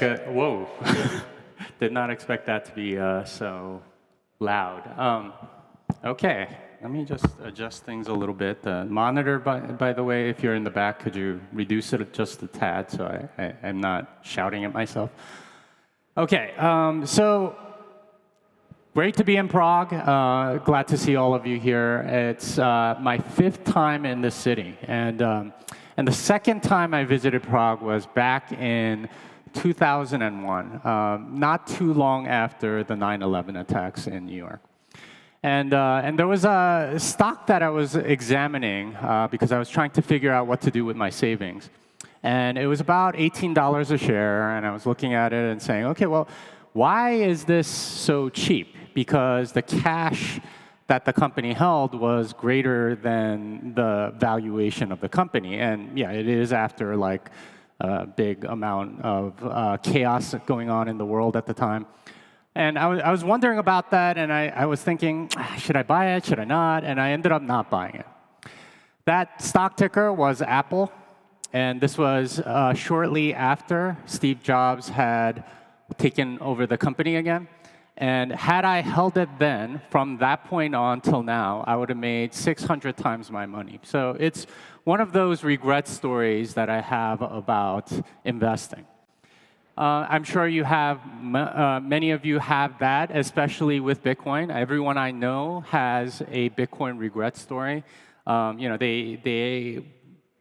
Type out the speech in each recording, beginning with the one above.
like, whoa. Did not expect that to be so loud. Okay, let me just adjust things a little bit. The monitor, by the way, if you're in the back, could you reduce it just a tad so I'm not shouting at myself? Okay, so great to be in Prague. Glad to see all of you here. It's my 5th time in this city. And the second time I visited Prague was back in 2001, not too long after the 9/11 attacks in New York. And there was a stock that I was examining because I was trying to figure out what to do with my savings. And it was about $18 a share, and I was looking at it and saying, okay, well, why is this so cheap? Because the cash that the company held was greater than the valuation of the company. And yeah, it is after like a big amount of chaos going on in the world at the time. And I was wondering about that, and I was thinking, should I buy it, should I not? And I ended up not buying it. That stock ticker was Apple, and this was shortly after Steve Jobs had taken over the company again. And had I held it then, from that point on till now, I would have made 600 times my money. So it's one of those regret stories that I have about investing. I'm sure you have, many of you have that, especially with Bitcoin. Everyone I know has a Bitcoin regret story. They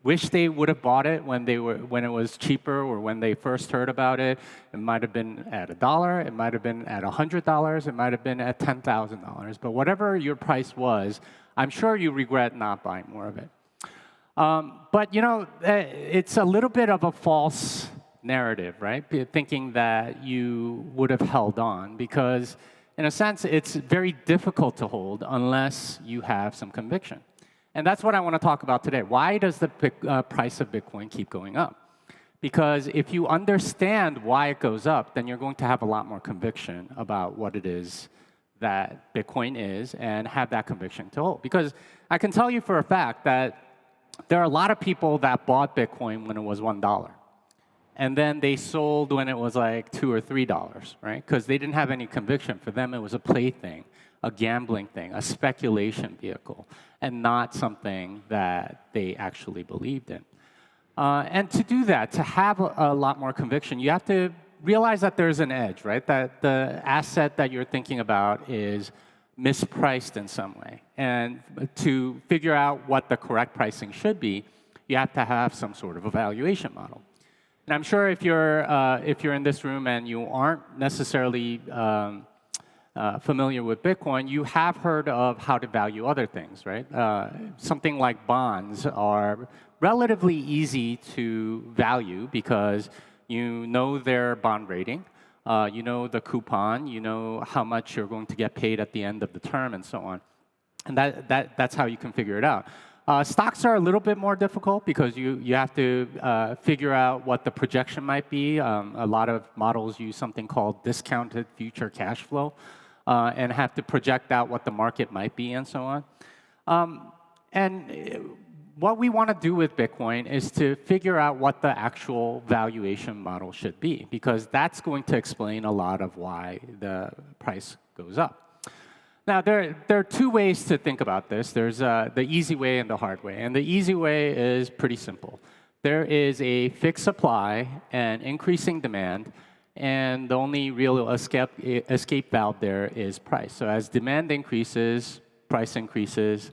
wish they would have bought it when it was cheaper or when they first heard about it. It might have been at $1, it might have been at $100, it might have been at $10,000. But whatever your price was, I'm sure you regret not buying more of it. But it's a little bit of a false narrative, right? Thinking that you would have held on, because in a sense, it's very difficult to hold unless you have some conviction. And that's what I want to talk about today. Why does the price of Bitcoin keep going up? Because if you understand why it goes up, then you're going to have a lot more conviction about what it is that Bitcoin is and have that conviction to hold. Because I can tell you for a fact that there are a lot of people that bought Bitcoin when it was $1. And then they sold when it was like $2 or $3, right? Because they didn't have any conviction. For them, it was a plaything, a gambling thing, a speculation vehicle, and not something that they actually believed in. And to do that, to have a lot more conviction, you have to realize that there's an edge, right? That the asset that you're thinking about is mispriced in some way. And to figure out what the correct pricing should be, you have to have some sort of a valuation model. And I'm sure if you're in this room and you aren't necessarily familiar with Bitcoin, you have heard of how to value other things, right? Something like bonds are relatively easy to value because you know their bond rating, you know the coupon, you know how much you're going to get paid at the end of the term, and so on. And that's how you can figure it out. Stocks are a little bit more difficult because you have to figure out what the projection might be. A lot of models use something called discounted future cash flow and have to project out what the market might be and so on. And what we want to do with Bitcoin is to figure out what the actual valuation model should be, because that's going to explain a lot of why the price goes up. Now, there are two ways to think about this. There's the easy way and the hard way. And the easy way is pretty simple. There is a fixed supply and increasing demand, and the only real escape valve there is price. So as demand increases, price increases.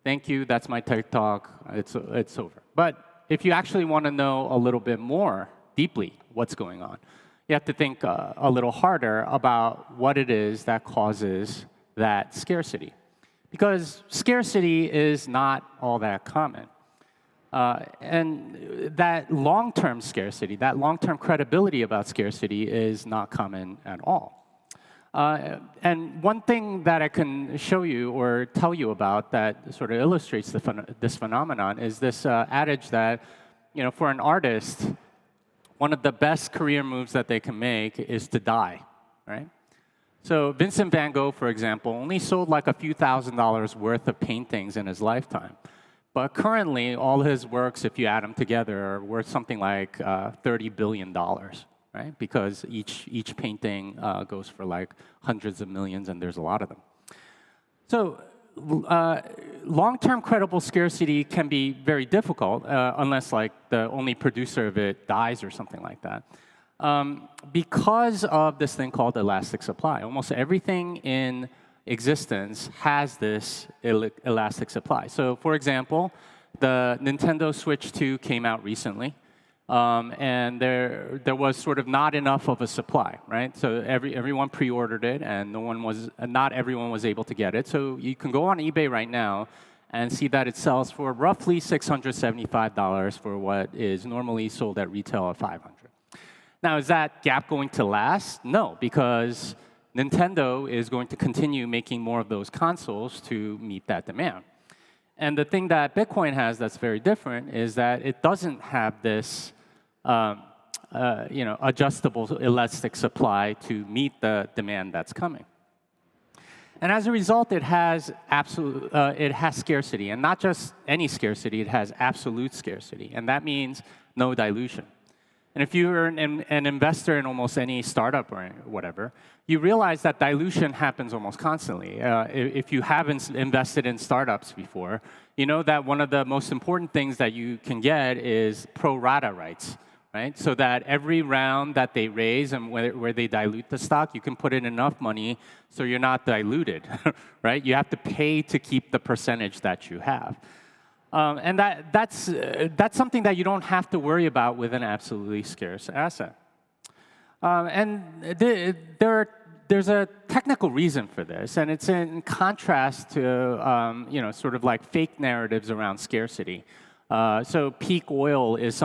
Thank you, that's my TED Talk. It's over. But if you actually want to know a little bit more deeply what's going on, you have to think a little harder about what it is that causes that scarcity. Because scarcity is not all that common. And that long-term scarcity, that long-term credibility about scarcity is not common at all. And one thing that I can show you or tell you about that sort of illustrates this phenomenon is this adage that, for an artist, one of the best career moves that they can make is to die, right? So Vincent van Gogh, for example, only sold like a few $1,000s worth of paintings in his lifetime. But currently, all his works, if you add them together, are worth something like $30 billion, right? Because each painting goes for like hundreds of millions, and there's a lot of them. So long-term credible scarcity can be very difficult unless like the only producer of it dies or something like that. Because of this thing called elastic supply. Almost everything in existence has this elastic supply. So for example, the Nintendo Switch 2 came out recently. And there was sort of not enough of a supply, right? So everyone pre-ordered it, and not everyone was able to get it. So you can go on eBay right now and see that it sells for roughly $675 for what is normally sold at retail at $500. Now, is that gap going to last? No, because Nintendo is going to continue making more of those consoles to meet that demand. And the thing that Bitcoin has that's very different is that it doesn't have this adjustable elastic supply to meet the demand that's coming. And as a result, it has scarcity, and not just any scarcity. It has absolute scarcity, and that means no dilution. And if you're an investor in almost any startup or whatever, you realize that dilution happens almost constantly. If you haven't invested in startups before, you know that one of the most important things that you can get is pro rata rights, right? So that every round that they raise and where they dilute the stock, you can put in enough money so you're not diluted, right? You have to pay to keep the percentage that you have. And that's something that you don't have to worry about with an absolutely scarce asset. There's a technical reason for this, and it's in contrast to sort of like fake narratives around scarcity. So peak oil is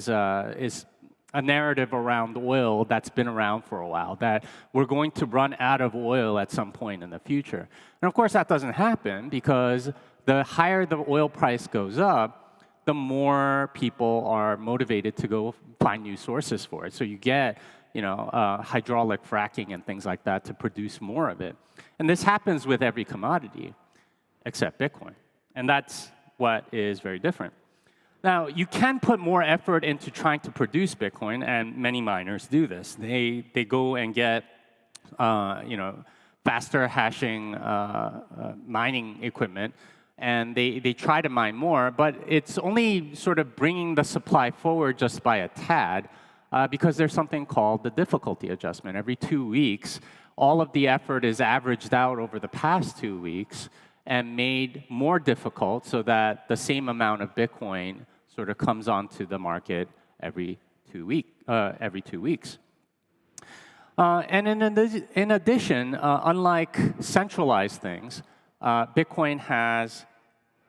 a narrative around oil that's been around for a while, that we're going to run out of oil at some point in the future. And of course, that doesn't happen because the higher the oil price goes up, the more people are motivated to go find new sources for it. So you get hydraulic fracking and things like that to produce more of it. And this happens with every commodity except Bitcoin. And that's what is very different. Now, you can put more effort into trying to produce Bitcoin, and many miners do this. They go and get faster hashing mining equipment, and they try to mine more, but it's only sort of bringing the supply forward just by a tad because there's something called the difficulty adjustment. Every 2 weeks, all of the effort is averaged out over the past 2 weeks and made more difficult so that the same amount of Bitcoin sort of comes onto the market every 2 weeks. And in addition, unlike centralized things, Bitcoin has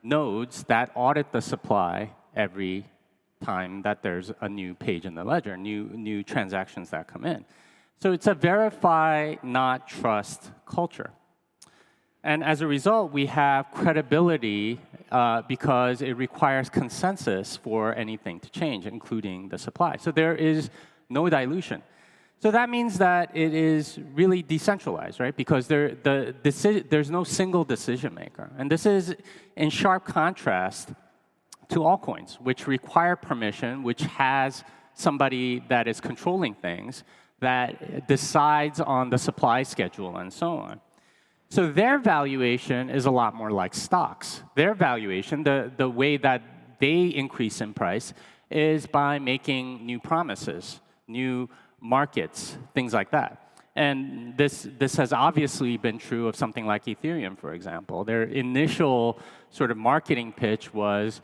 nodes that audit the supply every time that there's a new page in the ledger, new transactions that come in. So it's a verify, not trust culture. And as a result, we have credibility because it requires consensus for anything to change, including the supply. So there is no dilution. So that means that it is really decentralized, right? Because there's no single decision maker. And this is in sharp contrast to altcoins, which require permission, which has somebody that is controlling things, that decides on the supply schedule and so on. So their valuation is a lot more like stocks. Their valuation, the way that they increase in price, is by making new promises, new markets, things like that. And this has obviously been true of something like Ethereum, for example. Their initial sort of marketing pitch was,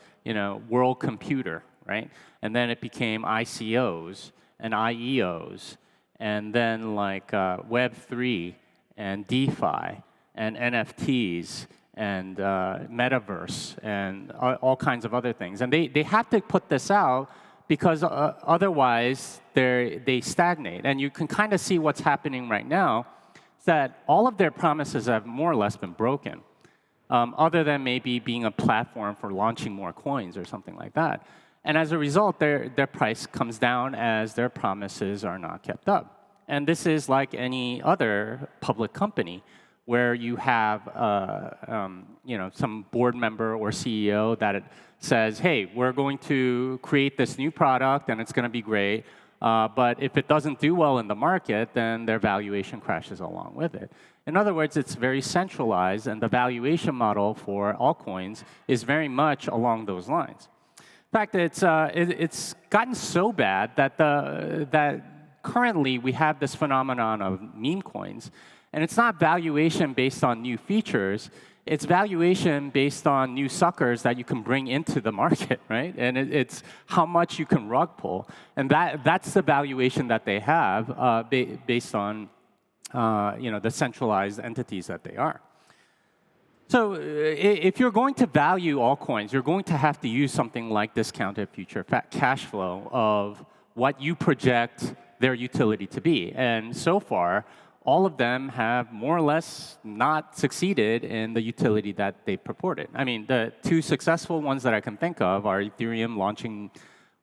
world computer, right? And then it became ICOs and IEOs, and then like Web3 and DeFi and NFTs and metaverse and all kinds of other things. And they have to put this out because otherwise they stagnate. And you can kind of see what's happening right now, is that all of their promises have more or less been broken, other than maybe being a platform for launching more coins or something like that. And as a result, their price comes down as their promises are not kept up. And this is like any other public company where you have some board member or CEO that says, hey, we're going to create this new product and it's going to be great. But if it doesn't do well in the market, then their valuation crashes along with it. In other words, it's very centralized, and the valuation model for altcoins is very much along those lines. In fact, it's gotten so bad that currently we have this phenomenon of meme coins, and it's not valuation based on new features. It's valuation based on new suckers that you can bring into the market, right? And it's how much you can rug pull. And that's the valuation that they have based on the centralized entities that they are. So if you're going to value altcoins, you're going to have to use something like discounted future cash flow of what you project their utility to be. And so far, all of them have more or less not succeeded in the utility that they purported. I mean, the two successful ones that I can think of are Ethereum launching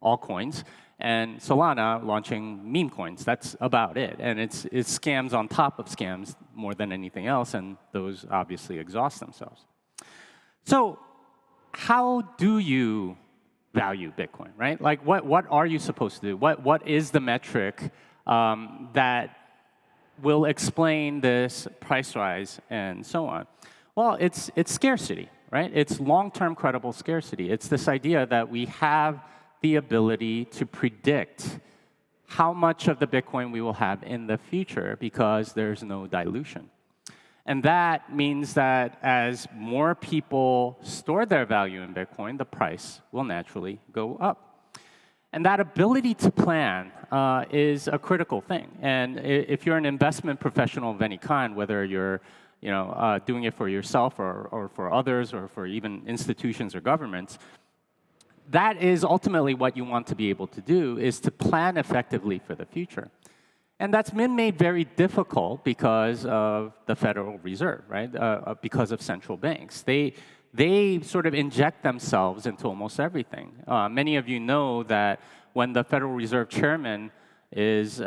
altcoins and Solana launching meme coins. That's about it. And it's scams on top of scams more than anything else, and those obviously exhaust themselves. So how do you value Bitcoin, right? Like, what are you supposed to do? What is the metric that will explain this price rise and so on? Well, it's scarcity, right? It's long-term credible scarcity. It's this idea that we have the ability to predict how much of the Bitcoin we will have in the future because there's no dilution. And that means that as more people store their value in Bitcoin, the price will naturally go up. And that ability to plan is a critical thing. And if you're an investment professional of any kind, whether you're doing it for yourself or for others or for even institutions or governments, that is ultimately what you want to be able to do, is to plan effectively for the future. And that's been made very difficult because of the Federal Reserve, right? Because of central banks. They sort of inject themselves into almost everything. Many of you know that when the Federal Reserve Chairman is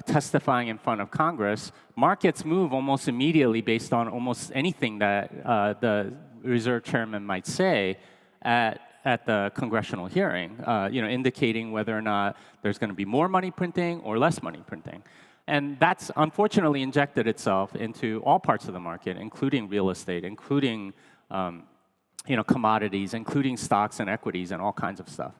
testifying in front of Congress, markets move almost immediately based on almost anything that the Reserve Chairman might say at the congressional hearing, indicating whether or not there's going to be more money printing or less money printing. And that's unfortunately injected itself into all parts of the market, including real estate, including commodities, including stocks and equities and all kinds of stuff.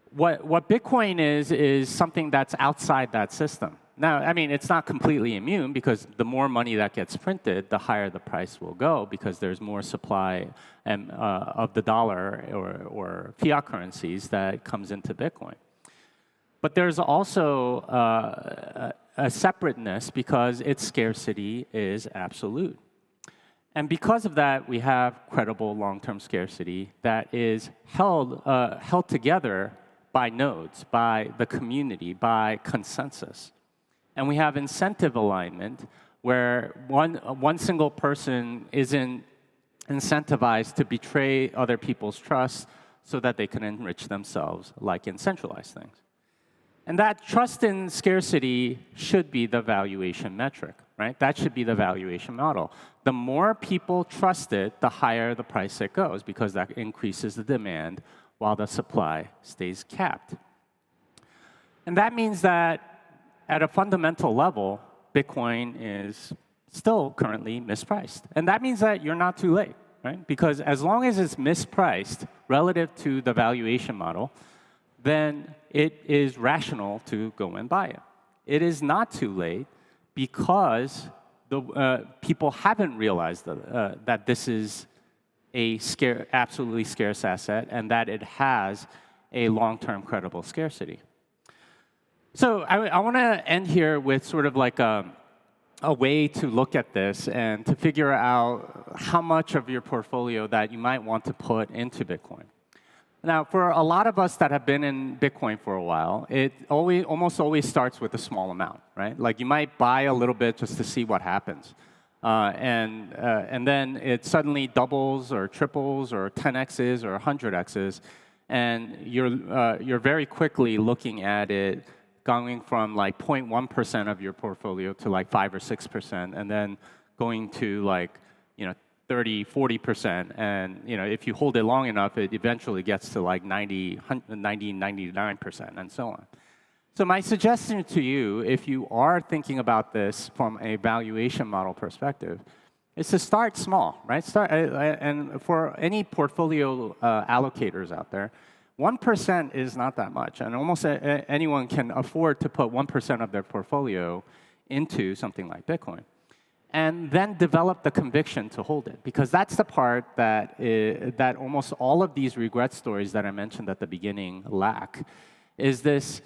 What Bitcoin is something that's outside that system. Now, I mean, it's not completely immune because the more money that gets printed, the higher the price will go because there's more supply of the dollar or fiat currencies that comes into Bitcoin. But there's also a separateness because its scarcity is absolute. And because of that, we have credible long-term scarcity that is held together by nodes, by the community, by consensus. And we have incentive alignment where one single person isn't incentivized to betray other people's trust so that they can enrich themselves, like in centralized things. And that trust in scarcity should be the valuation metric, right? That should be the valuation model. The more people trust it, the higher the price it goes because that increases the demand while the supply stays capped. And that means that at a fundamental level, Bitcoin is still currently mispriced. And that means that you're not too late, right? Because as long as it's mispriced relative to the valuation model, then it is rational to go and buy it. It is not too late because people haven't realized that this is a absolutely scarce asset and that it has a long-term credible scarcity. So I want to end here with sort of like a way to look at this and to figure out how much of your portfolio that you might want to put into Bitcoin. Now, for a lot of us that have been in Bitcoin for a while, it almost always starts with a small amount, right? Like you might buy a little bit just to see what happens. And then it suddenly doubles or triples or 10x's or 100x's. And you're very quickly looking at it going from like 0.1% of your portfolio to like 5 or 6%, and then going to like 30, 40%, and if you hold it long enough, it eventually gets to like 90, 99%, and so on. So my suggestion to you, if you are thinking about this from a valuation model perspective, is to start small, right? And for any portfolio allocators out there, 1% is not that much, and almost anyone can afford to put 1% of their portfolio into something like Bitcoin. And then develop the conviction to hold it, because that's the part that that almost all of these regret stories that I mentioned at the beginning lack, is this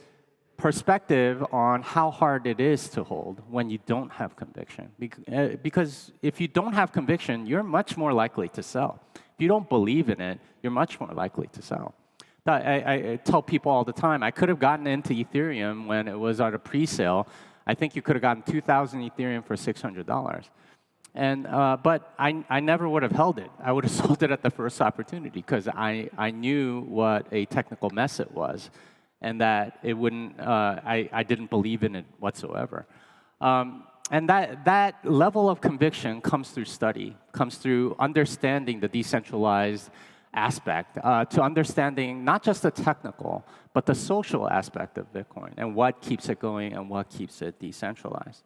perspective on how hard it is to hold when you don't have conviction. Because if you don't have conviction, you're much more likely to sell. If you don't believe in it, you're much more likely to sell. I tell people all the time, I could have gotten into Ethereum when it was at a pre-sale. I think you could have gotten 2,000 Ethereum for $600. But I never would have held it. I would have sold it at the first opportunity because I knew what a technical mess it was, and that it wouldn't. I didn't believe in it whatsoever. And that level of conviction comes through study, comes through understanding the decentralized aspect, to understanding not just the technical, but the social aspect of Bitcoin and what keeps it going and what keeps it decentralized.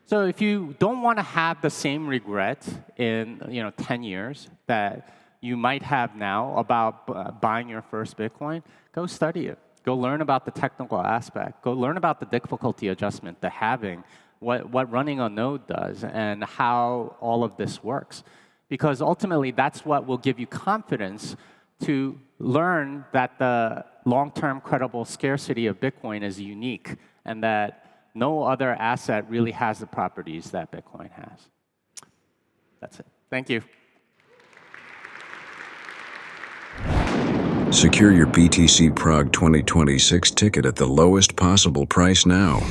So if you don't want to have the same regret in 10 years that you might have now about buying your first Bitcoin, go study it. Go learn about the technical aspect. Go learn about the difficulty adjustment, the halving, what running a node does, and how all of this works. Because ultimately, that's what will give you confidence to learn that the long-term credible scarcity of Bitcoin is unique and that no other asset really has the properties that Bitcoin has. That's it. Thank you. Secure your BTC Prague 2026 ticket at the lowest possible price now.